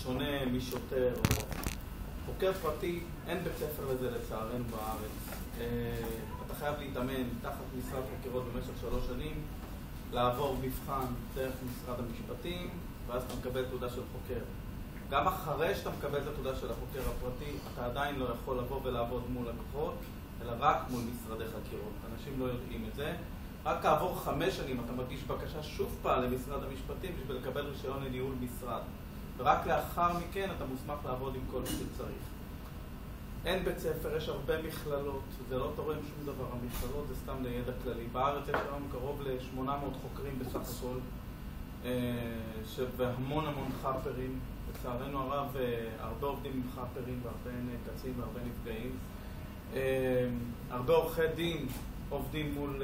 שונה משוטר או חוקר פרטי, אין בית ספר לזה לצערנו בארץ. אתה חייב להתאמן תחת משרד חקירות במשך 3 שנים, לעבור מבחן דרך משרד המשפטים, ואז אתה מקבל תעודה של חוקר. גם אחרי שאתה מקבל את התעודה של החוקר הפרטי, אתה עדיין לא יכול לבוא ולעבוד מול לקוחות, אלא רק מול משרדי חקירות. אנשים לא יודעים את זה. רק כעבור 5 שנים אתה מגיש בקשה שוב פעם למשרד המשפטים בשביל לקבל רישיון לניהול משרד. ורק לאחר מכן אתה מוסמך לעבוד עם כל מי שצריך. אין בית ספר, יש הרבה מכללות, זה לא תורם שום דבר, המכללות זה סתם לידע כללי. בארץ יש לנו קרוב ל-800 חוקרים בסך הכל, והמון חאפרים. לצערנו הרב, הרבה עובדים עם חאפרים והרבה נקצים והרבה נפגעים. הרבה עורכי דין עובדים מול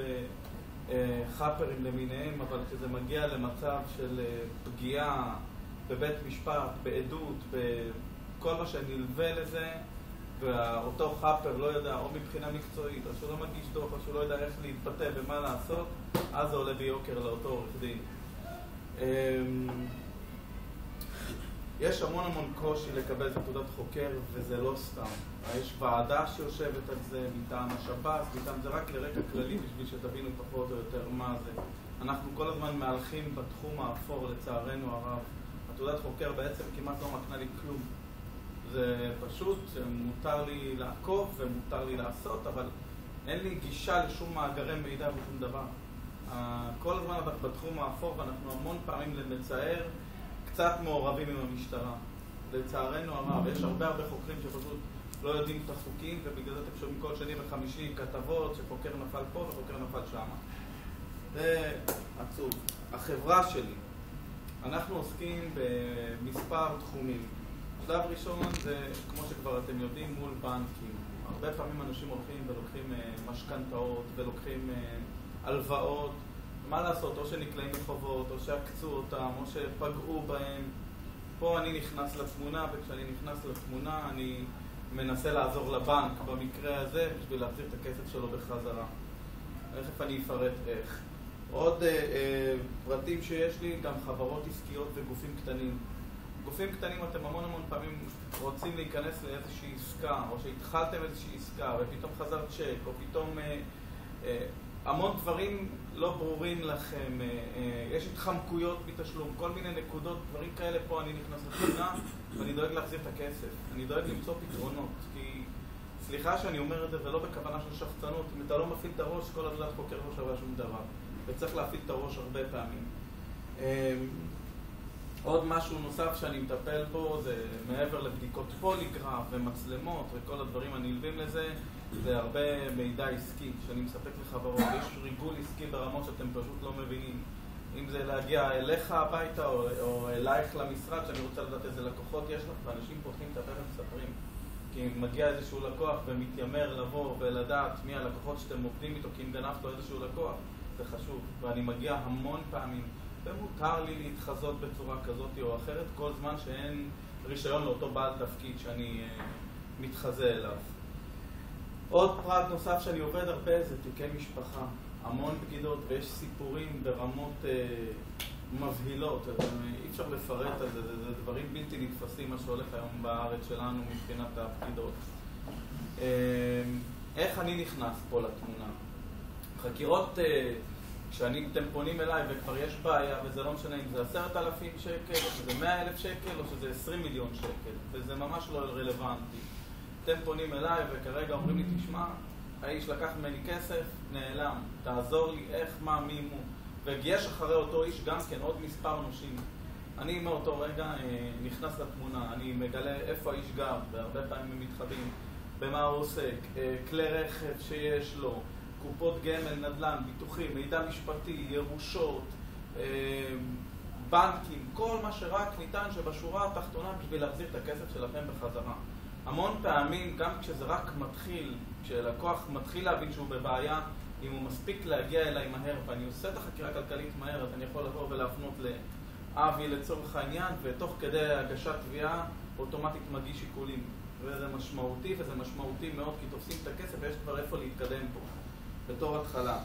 חאפרים למיניהם, אבל כשזה מגיע למצב של פגיעה בבית משפט, בעדות, בכל מה שנלווה לזה, ואותו חאפר לא יודע, או מבחינה מקצועית, או שהוא לא מגיש דוח, או שהוא לא יודע איך להתבטא ומה לעשות, אז זה עולה ביוקר לאותו עורך דין. יש המון קושי לקבל את תעודת חוקר, וזה לא סתם. יש ועדה שיושבת על זה מטעם השב"ס, זה רק לרקע כללי בשביל שתבינו פחות או יותר מה זה. אנחנו כל הזמן מהלכים בתחום האפור לצערנו הרב. התעודת חוקר בעצם כמעט לא מקנה לי כלום. זה פשוט, מותר לי לעקוב ומותר לי לעשות, אבל אין לי גישה לשום מאגרי מידע ושום דבר. כל הזמן בתחום האפור, ואנחנו המון פעמים למצער קצת מעורבים עם המשטרה. לצערנו הרב, יש הרבה חוקרים שפשוט לא יודעים את החוקים, ובגלל זה אתם שומעים כל שני וחמישי כתבות שחוקר נפל פה וחוקר נפל שם. זה עצוב. החברה שלי, אנחנו עוסקים במספר תחומים. שלב ראשון זה, כמו שכבר אתם יודעים, מול בנקים. הרבה פעמים אנשים הולכים ולוקחים משכנתאות ולוקחים הלוואות. מה לעשות? או שנקלעים לחובות, או שעקצו אותם, או שפגעו בהם. פה אני נכנס לתמונה, וכשאני נכנס לתמונה אני מנסה לעזור לבנק במקרה הזה בשביל להחזיר את הכסף שלו בחזרה. תכף אני אפרט איך. עוד פרטים שיש לי, גם חברות עסקיות וגופים קטנים. גופים קטנים אתם המון פעמים רוצים להיכנס לאיזושהי עסקה, או שהתחלתם איזושהי עסקה, ופתאום חזר צ'ק, או פתאום המון דברים לא ברורים לכם, יש התחמקויות מתשלום, כל מיני נקודות, דברים כאלה. פה אני נכנס לתמונה ואני דואג להחזיר את הכסף. אני דואג למצוא פתרונות, כי סליחה שאני אומר את זה ולא בכוונה של שחצנות, אם אתה לא מפעיל את הראש, כל עבודת חוקר לא שווה שום דבר, וצריך להפעיל את הראש הרבה פעמים. עוד משהו נוסף שאני מטפל בו זה מעבר לבדיקות פוליגרף ומצלמות וכל הדברים הנלווים לזה, זה הרבה מידע עסקי שאני מספק לחברות. יש ריגול עסקי ברמות שאתם פשוט לא מבינים. אם זה להגיע אליך הביתה או אלייך למשרד, שאני רוצה לדעת איזה לקוחות יש לך, ואנשים פותחים את הפה ומספרים. כי אם מגיע איזשהו לקוח ומתיימר לבוא ולדעת מי הלקוחות שאתם עובדים איתו, כי אם גנבת לו איזשהו לקוח, זה חשוב. ואני מגיע המון פעמים, ומותר לי להתחזות בצורה כזאת או אחרת, כל זמן שאין רישיון לאותו בעל תפקיד שאני מתחזה אליו. עוד פרט נוסף שאני עובד הרבה זה תיקי משפחה. המון בגידות, ויש סיפורים ברמות מבהילות, אי אפשר לפרט על זה, זה דברים בלתי נתפסים מה שהולך היום בארץ שלנו מבחינת הבגידות. איך אני נכנס פה לתמונה? חקירות, כשאתם פונים אליי וכבר יש בעיה, וזה לא משנה אם זה 10,000 שקל, או שזה 100,000 שקל, או שזה 20 מיליון שקל, וזה ממש לא רלוונטי. אתם פונים אליי וכרגע אומרים לי, תשמע, האיש לקח ממני כסף, נעלם, תעזור לי, איך, מה, מי מו. ויש אחרי אותו איש גם כן עוד מספר נושים. אני מאותו רגע נכנס לתמונה, אני מגלה איפה האיש גר, והרבה פעמים הם מתחבאים, במה הוא עוסק, כלי רכב שיש לו, קופות גמל, נדל"ן, ביטוחים, מידע משפטי, ירושות, בנקים, כל מה שרק ניתן שבשורה התחתונה בשביל להחזיר את הכסף שלכם בחזרה. המון פעמים, גם כשזה רק מתחיל, כשלקוח מתחיל להבין שהוא בבעיה, אם הוא מספיק להגיע אליי מהר, ואני עושה את החקירה הכלכלית מהר, אז אני יכול לבוא ולהפנות לאבי לצורך העניין, ותוך כדי הגשת תביעה, אוטומטית מגיש שיקולים. וזה משמעותי, וזה משמעותי מאוד, כי תופסים את הכסף ויש כבר איפה להתקדם פה, בתור התחלה.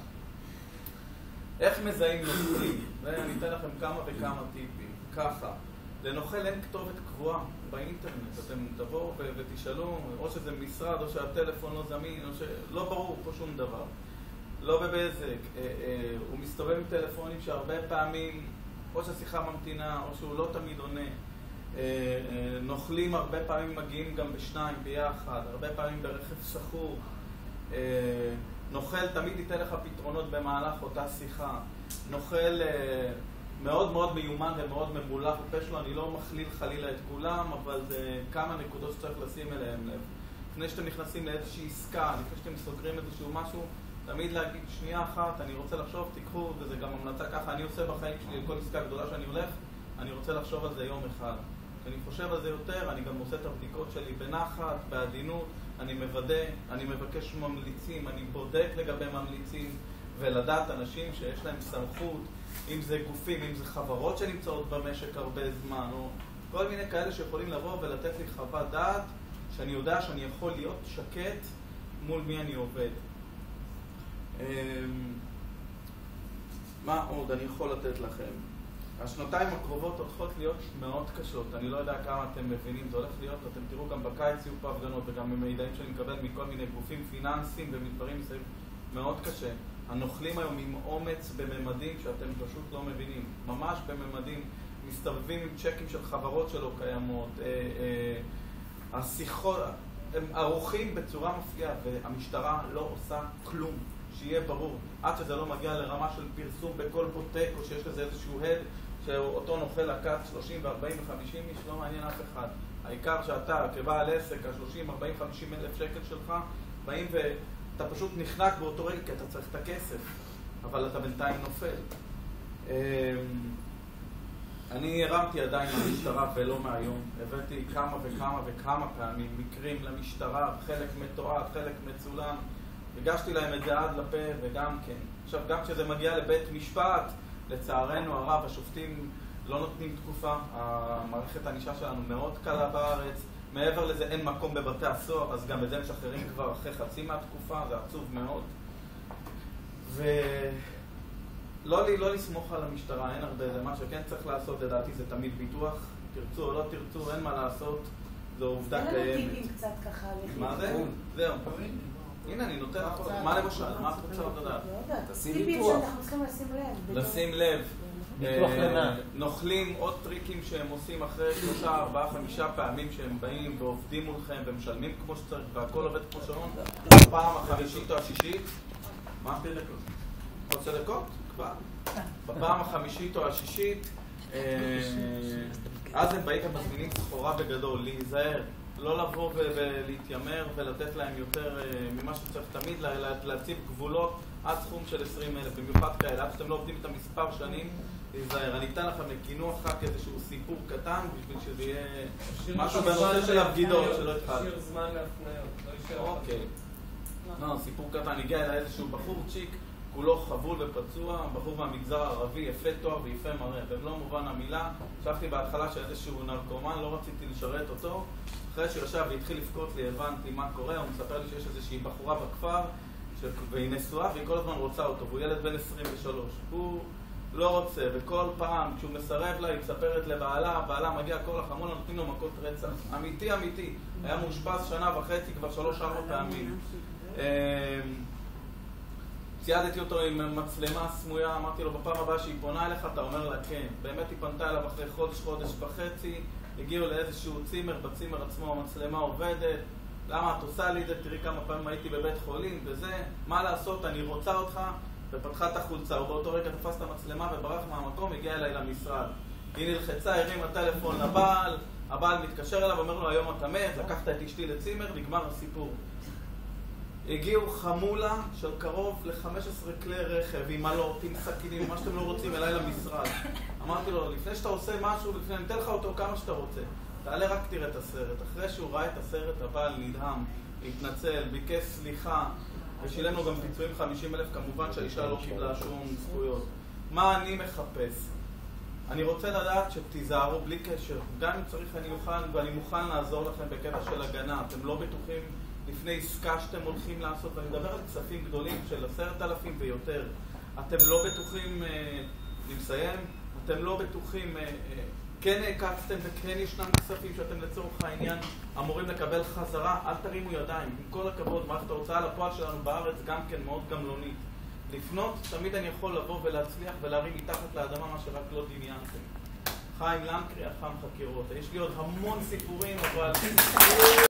איך מזהים נושאים? ואני אתן לכם כמה וכמה טיפים. ככה, לנוכל אין כתובת קבועה באינטרנט. אתם תבואו ותשאלו, או שזה משרד, או שהטלפון לא זמין, או שלא ברור פה שום דבר. לא בבזק. הוא מסתובב עם טלפונים שהרבה פעמים, או שהשיחה ממתינה, או שהוא לא תמיד עונה. נוכלים הרבה פעמים מגיעים גם בשניים ביחד, הרבה פעמים ברכב סחור. נוכל תמיד ייתן לך פתרונות במהלך אותה שיחה. נוכל מאוד מאוד מיומן ומאוד ממולח בפה שלו. אני לא מכליל חלילה את כולם, אבל זה כמה נקודות שצריך לשים אליהם לב. לפני שאתם נכנסים לאיזושהי עסקה, לפני שאתם סוגרים איזשהו משהו, תמיד להגיד שנייה אחת, אני רוצה לחשוב, תיקחו, וזה גם המלצה ככה, אני עושה בחיים שלי לכל עסקה גדולה שאני הולך, אני רוצה לחשוב על זה יום אחד. כשאני חושב על זה יותר, אני גם עושה את הבדיקות שלי בנחת, בעדינות, אני מוודא, אני מבקש ממליצים, אני בודק לגבי ממליצים, ולדעת אנשים שיש להם סמכות, אם זה גופים, אם זה חברות שנמצאות במשק הרבה זמן, או כל מיני כאלה שיכולים לבוא ולתת לי חוות דעת, שאני יודע שאני יכול להיות שקט מול מי אני עובד. מה עוד אני יכול לתת לכם? השנתיים הקרובות הולכות להיות מאוד קשות, אני לא יודע כמה אתם מבינים, זה הולך להיות, אתם תראו גם בקיץ יהיו פה הפגנות וגם ממידעים שאני מקבל מכל מיני גופים פיננסיים ומדברים מסביב, מאוד קשה. הנוכלים היום עם אומץ בממדים שאתם פשוט לא מבינים, ממש בממדים, מסתובבים עם צ'קים של חברות שלא קיימות, השיחות, הם ערוכים בצורה מפתיעה והמשטרה לא עושה כלום. שיהיה ברור, עד שזה לא מגיע לרמה של פרסום בכל בוטק, או שיש לזה איזשהו הד, שאותו נוכל לקט 30 ו-40 ו-50 איש, לא מעניין אף אחד. העיקר שאתה, כבעל עסק, ה-30, 40, 50 אלף שקל שלך, באים ואתה פשוט נחנק באותו רגע, כי אתה צריך את הכסף, אבל אתה בינתיים נופל. אני הרמתי עדיין למשטרה ולא מהיום, הבאתי כמה וכמה וכמה פעמים מקרים למשטרה, חלק מתועד, חלק מצולם, הגשתי להם את זה עד לפה וגם כן. עכשיו, גם כשזה מגיע לבית משפט, לצערנו הרב, השופטים לא נותנים תקופה. המערכת הענישה שלנו מאוד קלה בארץ. מעבר לזה אין מקום בבתי הסוהר, אז גם את זה משחררים כבר אחרי חצי מהתקופה, זה עצוב מאוד. לא לסמוך על המשטרה, אין הרבה, זה מה שכן צריך לעשות, לדעתי זה תמיד ביטוח. תרצו או לא תרצו, אין מה לעשות, זו עובדה קיימת. אין לנו טיפים קצת ככה. מה זה? זהו. הנה, אני נותן לך, מה למשל? מה את רוצה עוד לדעת? טיפים שאנחנו צריכים לשים לב. לשים לב. נוכלים עוד טריקים שהם עושים אחרי 3, 4, 5 פעמים שהם באים ועובדים מולכם ומשלמים כמו שצריך והכל עובד כמו שעון. בפעם החמישית או השישית, מה? רוצה דקות? כבר. בפעם החמישית או השישית, אז הם באים ומזמינים סחורה בגדול, להיזהר. לא לבוא ולהתיימר ולתת להם יותר ממה שצריך תמיד, להציב גבולות עד סכום של 20,000, במיוחד כאלה, עד שאתם לא עובדים את המספר שנים, להיזהר. אני אתן לכם לכינוח רק איזשהו סיפור קטן, בשביל שזה יהיה משהו בנושא של הבגידות, שלא התחלת. שיר זמן להפניות, לא יישאר. אוקיי. לא, סיפור קטן, הגיע אליי איזשהו בחור צ'יק, כולו חבול ופצוע, בחור מהמגזר הערבי, יפה תואר ויפה מראה, במלוא מובן המילה. חשבתי בהתחלה שאיזשהו נרקומן, לא רציתי לשרת אותו. אחרי שיושב והתחיל לבכות לי, הבנתי מה קורה, הוא מספר לי שיש איזושהי בחורה בכפר והיא נשואה והיא כל הזמן רוצה אותו, והוא ילד בן 23. הוא לא רוצה, וכל פעם כשהוא מסרב לה, היא מספרת לבעלה, בעלה מגיע כל החמולה, נותנים לו מכות רצח. אמיתי, אמיתי. היה מאושפז 1.5 כבר 3-4 פעמים. ציידתי אותו עם מצלמה סמויה, אמרתי לו בפעם הבאה שהיא פונה אליך, אתה אומר לה כן. באמת היא פנתה אליו אחרי חודש וחצי, הגיעו לאיזשהו צימר, בצימר עצמו המצלמה עובדת. למה את עושה לי את זה? תראי כמה פעמים הייתי בבית חולים וזה, מה לעשות, אני רוצה אותך, ופתחה את החולצה, ובאותו רגע תפס את המצלמה וברח מהמקום, הגיע אליי למשרד. היא נלחצה, הרימה טלפון לבעל, הבעל מתקשר אליו, אומר לו היום אתה מת, לקחת את אשתי לצימר, נגמר הסיפור. הגיעו חמולה של קרוב ל-15 כלי רכב עם מלות, עם סכינים, מה שאתם לא רוצים, אליי למשרד. אמרתי לו, לפני שאתה עושה משהו, לפני אני אתן לך אותו כמה שאתה רוצה. תעלה רק תראה את הסרט. אחרי שהוא ראה את הסרט, הבעל נדהם, התנצל, ביקש סליחה, ושילם לו גם פיצויים 50,000, כמובן שהאישה לא קיבלה שום זכויות. מה אני מחפש? אני רוצה לדעת שתיזהרו בלי קשר. גם אם צריך אני אוכל, ואני מוכן לעזור לכם בקטע של הגנה. אתם לא בטוחים לפני עסקה שאתם הולכים לעשות, ואני מדבר על כספים גדולים של 10,000 ויותר. אתם לא בטוחים, אני מסיים, אתם לא בטוחים כן העקצתם וכן ישנם כספים שאתם לצורך העניין אמורים לקבל חזרה, אל תרימו ידיים. עם כל הכבוד, מערכת ההוצאה לפועל שלנו בארץ גם כן מאוד גמלונית. לפנות, תמיד אני יכול לבוא ולהצליח ולהרים מתחת לאדמה מה שרק לא דמיינתם. חיים לנקרי, אח"מ חקירות. יש לי עוד המון סיפורים, אבל...